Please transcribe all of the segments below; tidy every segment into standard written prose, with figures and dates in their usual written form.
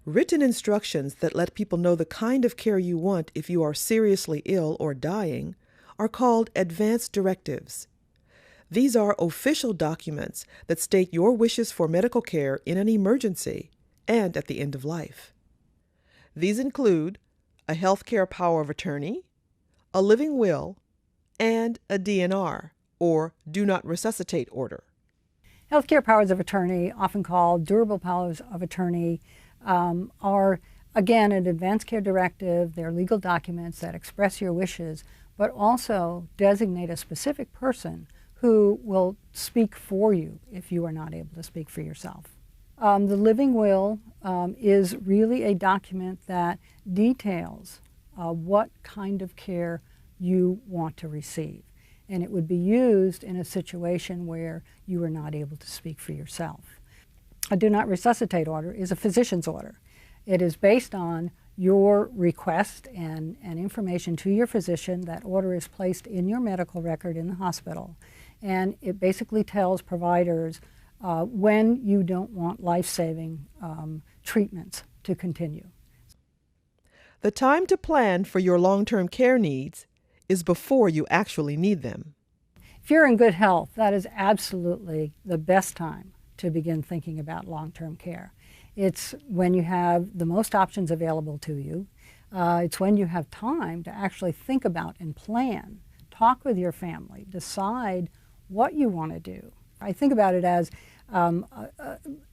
Written instructions that let people know the kind of care you want if you are seriously ill or dying are called advance directives. These are official documents that state your wishes for medical care in an emergency and at the end of life. These include a healthcare power of attorney, a living will, and a DNR, or do not resuscitate order. Healthcare powers of attorney, often called durable powers of attorney, are, again, an advance care directive. They're legal documents that express your wishes, but also designate a specific person who will speak for you if you are not able to speak for yourself. The living will is really a document that details what kind of care you want to receive. And it would be used in a situation where you are not able to speak for yourself. A do not resuscitate order is a physician's order. It is based on your request and information to your physician. That order is placed in your medical record in the hospital. And it basically tells providers when you don't want life-saving treatments to continue. The time to plan for your long-term care needs is before you actually need them. If you're in good health, that is absolutely the best time to begin thinking about long-term care. It's when you have the most options available to you. It's when you have time to actually think about and plan, talk with your family, decide what you want to do. I think about it as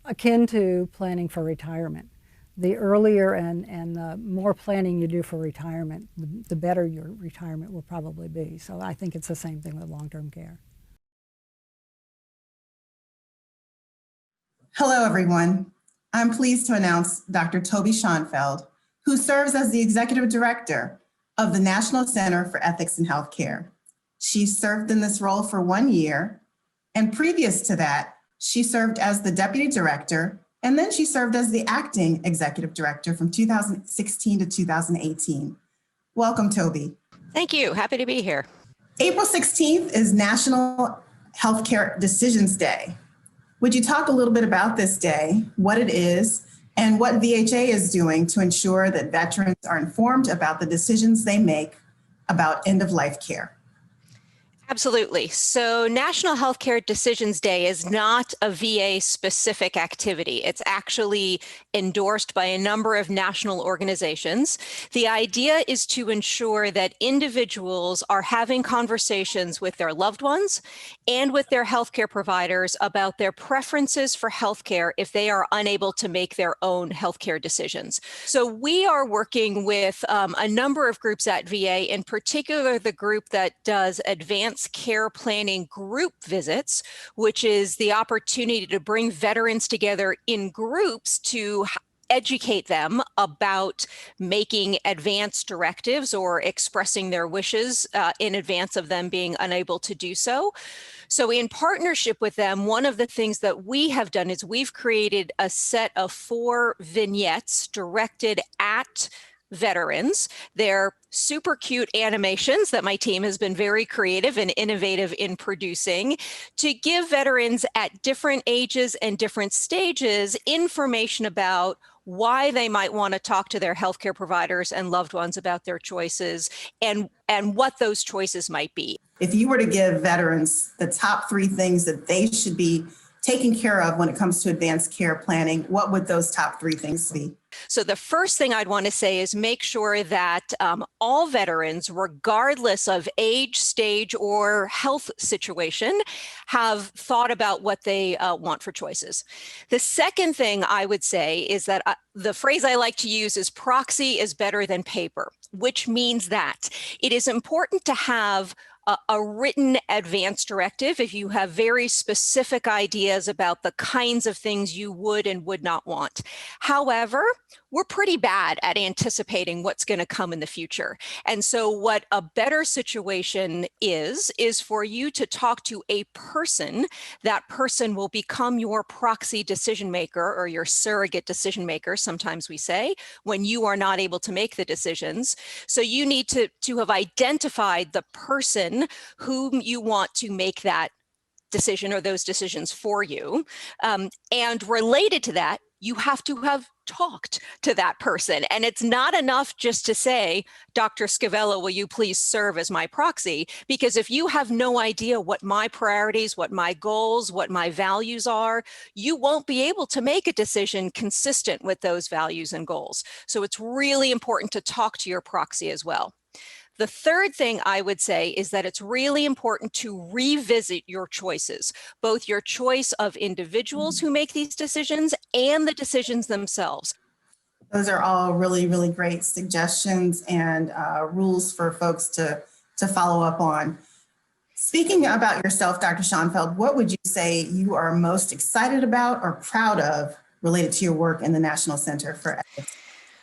akin to planning for retirement. The earlier and the more planning you do for retirement, the better your retirement will probably be. So I think it's the same thing with long-term care. Hello, everyone. I'm pleased to announce Dr. Toby Schoenfeld, who serves as the Executive Director of the National Center for Ethics in Healthcare. She served in this role for 1 year, and previous to that, she served as the Deputy Director, and then she served as the Acting Executive Director from 2016 to 2018. Welcome, Toby. Thank you. Happy to be here. April 16th is National Healthcare Decisions Day. Would you talk a little bit about this day, what it is, and what VHA is doing to ensure that veterans are informed about the decisions they make about end-of-life care? Absolutely. So National Healthcare Decisions Day is not a VA-specific activity. It's actually endorsed by a number of national organizations. The idea is to ensure that individuals are having conversations with their loved ones and with their healthcare providers about their preferences for healthcare if they are unable to make their own healthcare decisions. So we are working with a number of groups at VA, in particular the group that does advanced care planning group visits, which is the opportunity to bring veterans together in groups to educate them about making advance directives or expressing their wishes in advance of them being unable to do so. So in partnership with them, one of the things that we have done is we've created a set of 4 vignettes directed at veterans. They're super cute animations that my team has been very creative and innovative in producing to give veterans at different ages and different stages information about why they might want to talk to their healthcare providers and loved ones about their choices and what those choices might be. If you were to give veterans the top 3 things that they should be taking care of when it comes to advanced care planning, what would those top 3 things be? So the first thing I'd want to say is make sure that all veterans, regardless of age, stage, or health situation, have thought about what they want for choices. The second thing I would say is that the phrase I like to use is proxy is better than paper, which means that it is important to have a written advance directive if you have very specific ideas about the kinds of things you would and would not want. However, we're pretty bad at anticipating what's going to come in the future. And so what a better situation is for you to talk to a person. That person will become your proxy decision maker or your surrogate decision maker, sometimes we say, when you are not able to make the decisions. So you need to have identified the person whom you want to make that decision or those decisions for you. And related to that, you have to have talked to that person. And it's not enough just to say, Dr. Scavella, will you please serve as my proxy? Because if you have no idea what my priorities, what my goals, what my values are, you won't be able to make a decision consistent with those values and goals. So it's really important to talk to your proxy as well. The third thing I would say is that it's really important to revisit your choices, both your choice of individuals who make these decisions and the decisions themselves. Those are all really, really great suggestions and rules for folks to follow up on. Speaking about yourself, Dr. Schonfeld, what would you say you are most excited about or proud of related to your work in the National Center for Ethics?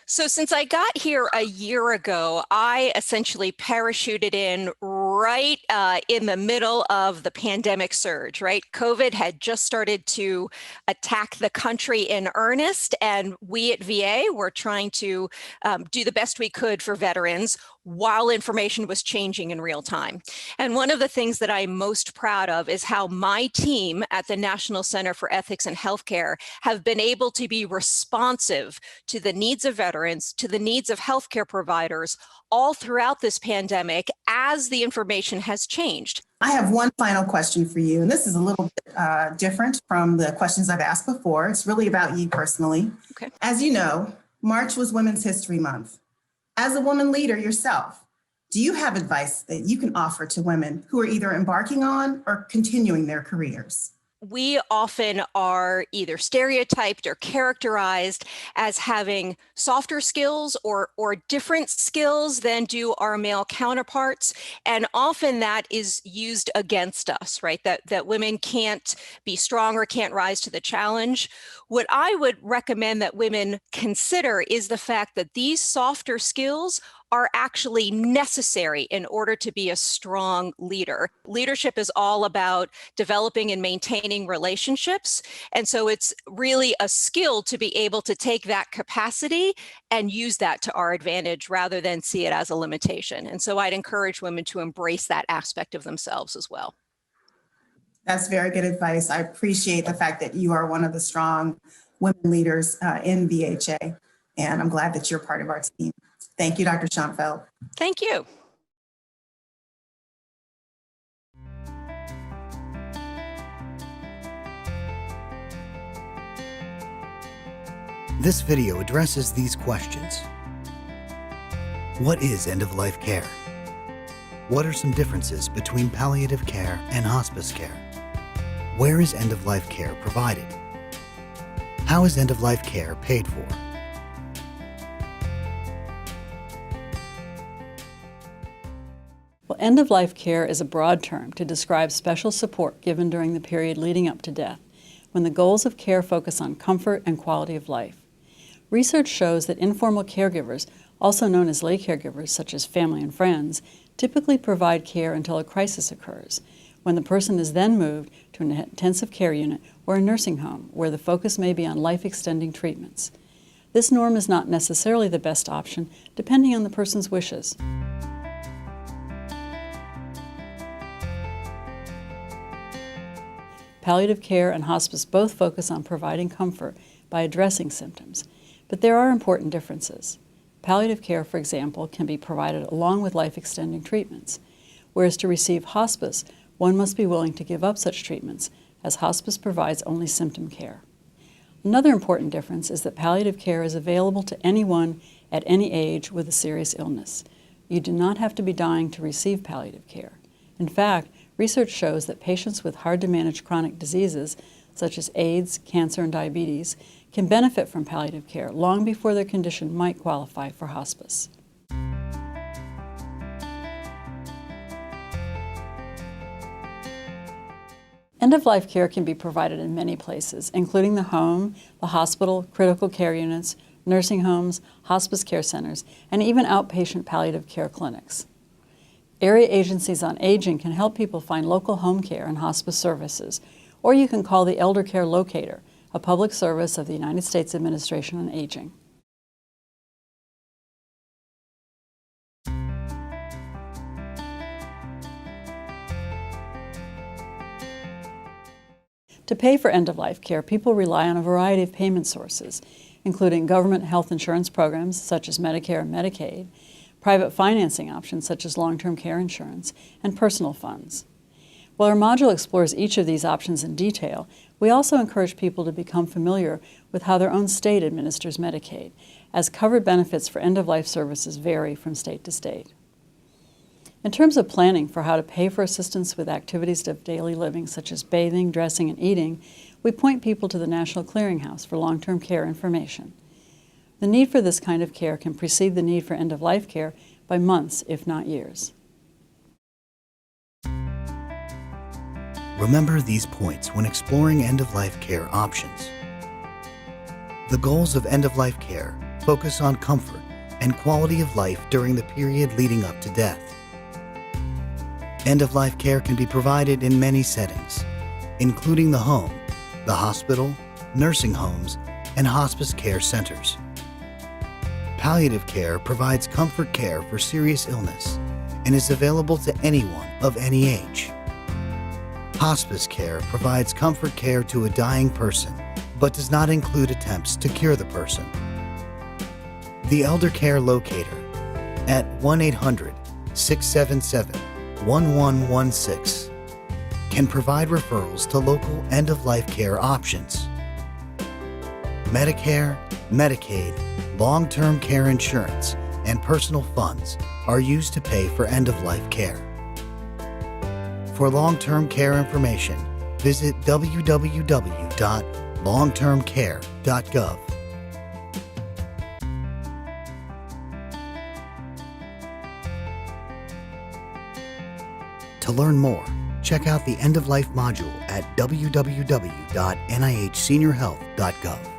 So since I got here a year ago, I essentially parachuted in right in the middle of the pandemic surge, right? COVID had just started to attack the country in earnest, and we at VA were trying to do the best we could for veterans while information was changing in real time. And one of the things that I'm most proud of is how my team at the National Center for Ethics and Healthcare have been able to be responsive to the needs of veterans, to the needs of healthcare providers, all throughout this pandemic as the information has changed. I have one final question for you, and this is a little bit different from the questions I've asked before. It's really about you personally. Okay. As you know, March was Women's History Month. As a woman leader yourself, do you have advice that you can offer to women who are either embarking on or continuing their careers? We often are either stereotyped or characterized as having softer skills or different skills than do our male counterparts. And often that is used against us, right? That women can't be strong or can't rise to the challenge. What I would recommend that women consider is the fact that these softer skills are actually necessary in order to be a strong leader. Leadership is all about developing and maintaining relationships. And so it's really a skill to be able to take that capacity and use that to our advantage rather than see it as a limitation. And so I'd encourage women to embrace that aspect of themselves as well. That's very good advice. I appreciate the fact that you are one of the strong women leaders in VHA, and I'm glad that you're part of our team. Thank you, Dr. Schonfeld. Thank you. This video addresses these questions. What is end-of-life care? What are some differences between palliative care and hospice care? Where is end-of-life care provided? How is end-of-life care paid for? Well, end-of-life care is a broad term to describe special support given during the period leading up to death, when the goals of care focus on comfort and quality of life. Research shows that informal caregivers, also known as lay caregivers such as family and friends, typically provide care until a crisis occurs, when the person is then moved to an intensive care unit or a nursing home where the focus may be on life-extending treatments. This norm is not necessarily the best option, depending on the person's wishes. Palliative care and hospice both focus on providing comfort by addressing symptoms, but there are important differences. Palliative care, for example, can be provided along with life-extending treatments, whereas to receive hospice, one must be willing to give up such treatments, as hospice provides only symptom care. Another important difference is that palliative care is available to anyone at any age with a serious illness. You do not have to be dying to receive palliative care. In fact, research shows that patients with hard-to-manage chronic diseases, such as AIDS, cancer, and diabetes, can benefit from palliative care long before their condition might qualify for hospice. End-of-life care can be provided in many places, including the home, the hospital, critical care units, nursing homes, hospice care centers, and even outpatient palliative care clinics. Area agencies on aging can help people find local home care and hospice services, or you can call the Elder Care Locator, a public service of the United States Administration on Aging. To pay for end-of-life care, people rely on a variety of payment sources, including government health insurance programs such as Medicare and Medicaid, private financing options such as long-term care insurance, and personal funds. While our module explores each of these options in detail, we also encourage people to become familiar with how their own state administers Medicaid, as covered benefits for end-of-life services vary from state to state. In terms of planning for how to pay for assistance with activities of daily living such as bathing, dressing, and eating, we point people to the National Clearinghouse for long-term care information. The need for this kind of care can precede the need for end-of-life care by months, if not years. Remember these points when exploring end-of-life care options. The goals of end-of-life care focus on comfort and quality of life during the period leading up to death. End-of-life care can be provided in many settings, including the home, the hospital, nursing homes, and hospice care centers. Palliative care provides comfort care for serious illness and is available to anyone of any age. Hospice care provides comfort care to a dying person, but does not include attempts to cure the person. The Elder Care Locator at 1-800-677-1116 can provide referrals to local end-of-life care options. Medicare, Medicaid, long-term care insurance, and personal funds are used to pay for end-of-life care. For long-term care information, visit www.longtermcare.gov. To learn more, check out the End of Life module at www.nihseniorhealth.gov.